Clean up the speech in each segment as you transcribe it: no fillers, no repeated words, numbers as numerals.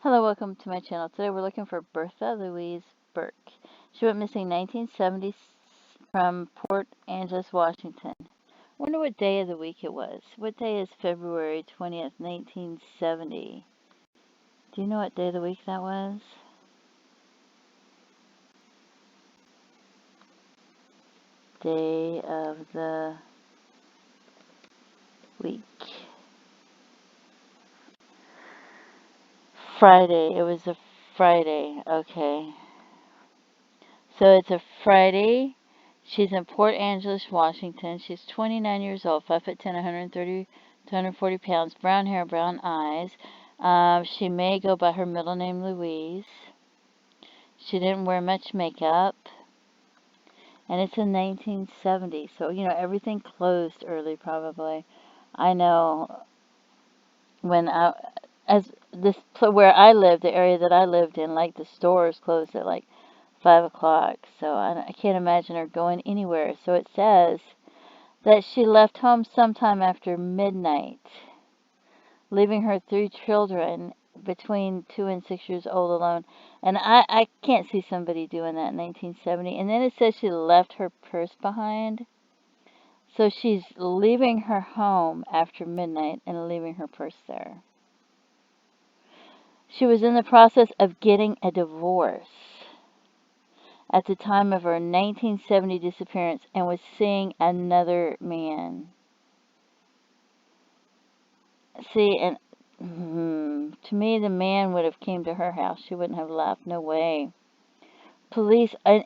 Hello, welcome to my channel. Today we're looking for Bertha Louise Burke. She went missing 1970 from Port Angeles, Washington. Wonder what day of the week it was. What day is February 20th, 1970? Do you know what day of the week that was? Day of the week. Friday. It was a Friday. Okay. So it's a Friday. She's in Port Angeles, Washington. She's 29 years old, 5'10", 130 to 140 pounds, brown hair, brown eyes. She may go by her middle name, Louise. She didn't wear much makeup. And it's in 1970, so, everything closed early, probably. I know when where I lived, the area that I lived in, like, the stores closed at, like, 5 o'clock, so I can't imagine her going anywhere. So it says that she left home sometime after midnight, leaving her 3 children between 2 and 6 years old alone. And I can't see somebody doing that in 1970. And then it says she left her purse behind. So she's leaving her home after midnight and leaving her purse there. She was in the process of getting a divorce at the time of her 1970 disappearance and was seeing another man. See, and to me, the man would have came to her house. She wouldn't have left. No way. Police, and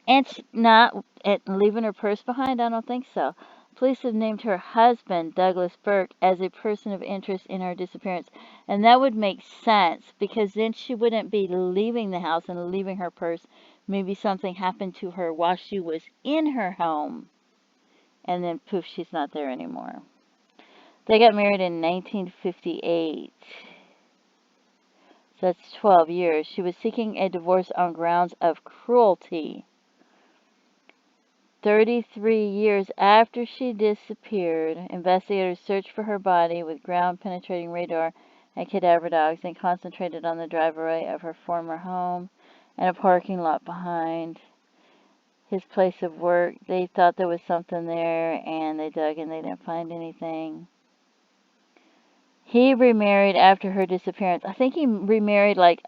not leaving her purse behind? I don't think so. Police have named her husband, Douglas Burke, as a person of interest in her disappearance. And that would make sense, because then she wouldn't be leaving the house and leaving her purse. Maybe something happened to her while she was in her home. And then, poof, she's not there anymore. They got married in 1958. So that's 12 years. She was seeking a divorce on grounds of cruelty. 33 years after she disappeared, investigators searched for her body with ground-penetrating radar and cadaver dogs and concentrated on the driveway of her former home and a parking lot behind his place of work. They thought there was something there, and they dug and they didn't find anything. He remarried after her disappearance. I think he remarried like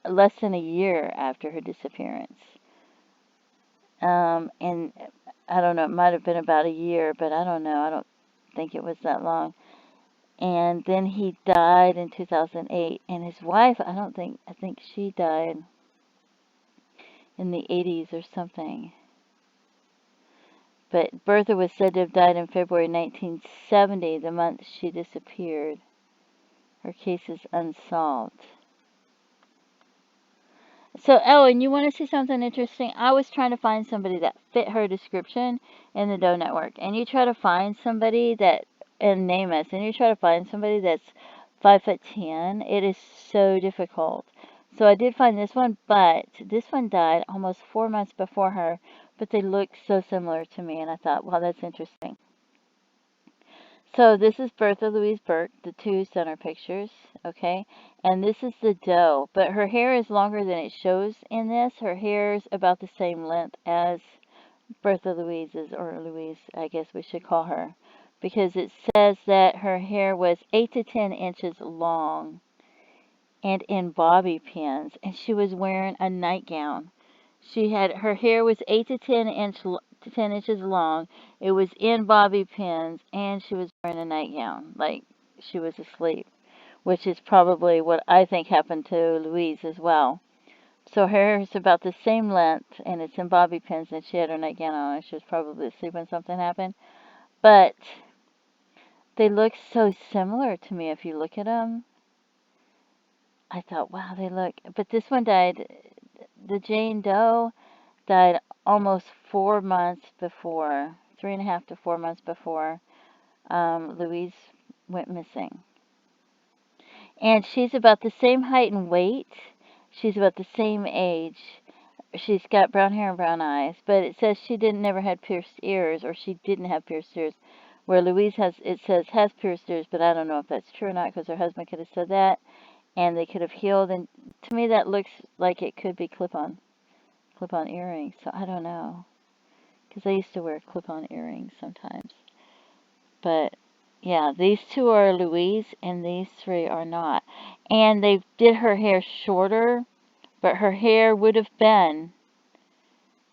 less than a year after her disappearance. And I don't know, it might have been about a year, but I don't know. I don't think it was that long. And then he died in 2008. And his wife, I think she died in the 80s or something. But Bertha was said to have died in February 1970, the month she disappeared. Her case is unsolved. So, and you want to see something interesting? I was trying to find somebody that fit her description in the Doe Network. And you try to find somebody that, and name us, and you try to find somebody that's 5'10". It is so difficult. So I did find this one, but this one died almost 4 months before her, but they look so similar to me, and I thought, wow, that's interesting. So this is Bertha Louise Burke, the 2 center pictures, okay? And this is the doe, but her hair is longer than it shows in this. Her hair is about the same length as Bertha Louise's, or Louise, I guess we should call her, because it says that her hair was 8 to 10 inches long and in bobby pins, and she was wearing a nightgown. Her hair was 8 to 10 inches long. It was in bobby pins, and she was wearing a nightgown, like she was asleep, which is probably what I think happened to Louise as well. So her hair is about the same length, and it's in bobby pins, and she had her nightgown on, and she was probably asleep when something happened. But they look so similar to me if you look at them. I thought, wow, they look. But this one died, the Jane Doe died almost 4 months before, 3.5 to 4 months before Louise went missing. And she's about the same height and weight. She's about the same age. She's got brown hair and brown eyes, but it says she never had pierced ears, or she didn't have pierced ears. Where Louise has, it says has pierced ears, but I don't know if that's true or not, because her husband could have said that. and they could have healed. And to me, that looks like it could be clip-on earrings. So I don't know, because I used to wear clip-on earrings sometimes. But yeah, these two are Louise, and these three are not. And they did her hair shorter, but her hair would have been,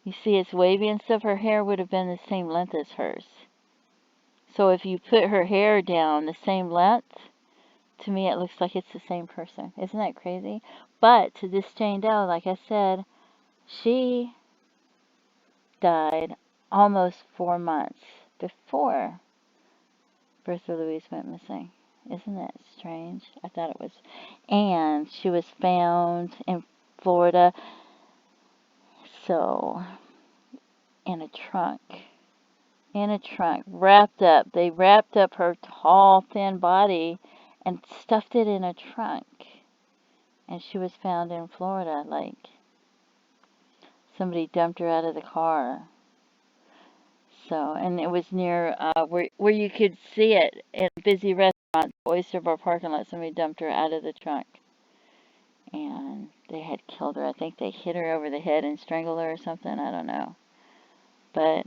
you see it's wavy and stuff, her hair would have been the same length as hers. So if you put her hair down the same length, to me it looks like it's the same person. Isn't that crazy? But to this Jane Doe, like I said, she died almost 4 months before Bertha Louise went missing. Isn't that strange? I thought it was. And she was found in Florida, so, in a trunk. Wrapped up. They wrapped up her tall, thin body and stuffed it in a trunk. And she was found in Florida, like somebody dumped her out of the car. So, and it was near where you could see it in a busy restaurant, Oyster Bar parking lot. Somebody dumped her out of the trunk, and they had killed her. I think they hit her over the head and strangled her or something. I don't know. But,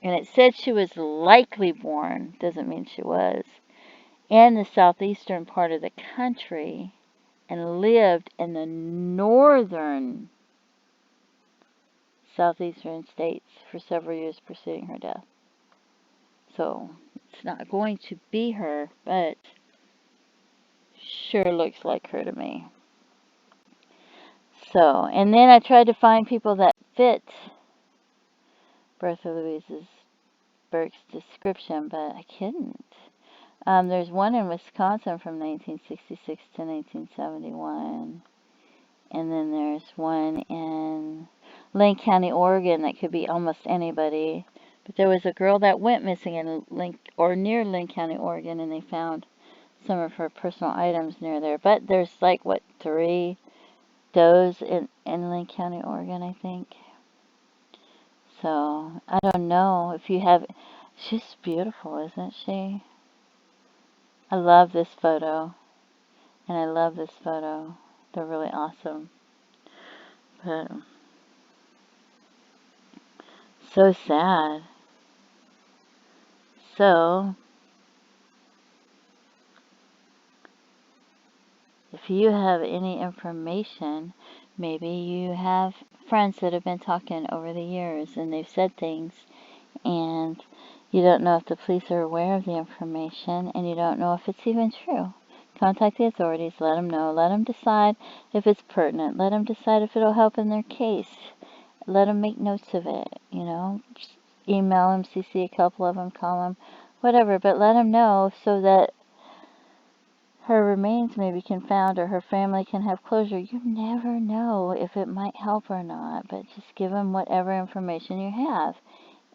and it said she was likely born. Doesn't mean she was. In the southeastern part of the country, and lived in the northern southeastern states for several years preceding her death. So it's not going to be her, but sure looks like her to me. So, and then I tried to find people that fit Bertha Louise Burke's description, but I couldn't. There's one in Wisconsin from 1966 to 1971. And then there's one in Lane County, Oregon that could be almost anybody. But there was a girl that went missing in near Lane County, Oregon, and they found some of her personal items near there. But there's like, what, 3 does in Lane County, Oregon, I think. So, I don't know if you have... She's beautiful, isn't she? I love this photo. And I love this photo. They're really awesome. But... so sad. So, if you have any information, maybe you have friends that have been talking over the years and they've said things, and you don't know if the police are aware of the information, and you don't know if it's even true. Contact the authorities, let them know, let them decide if it's pertinent, let them decide if it'll help in their case, let them make notes of it, you know, just email them, CC a couple of them, call them, whatever, but let them know so that her remains may be found or her family can have closure. You never know if it might help or not, but just give them whatever information you have.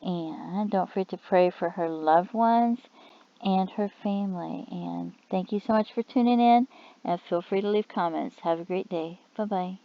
And don't forget to pray for her loved ones and her family. And thank you so much for tuning in, and feel free to leave comments. Have a great day. Bye-bye.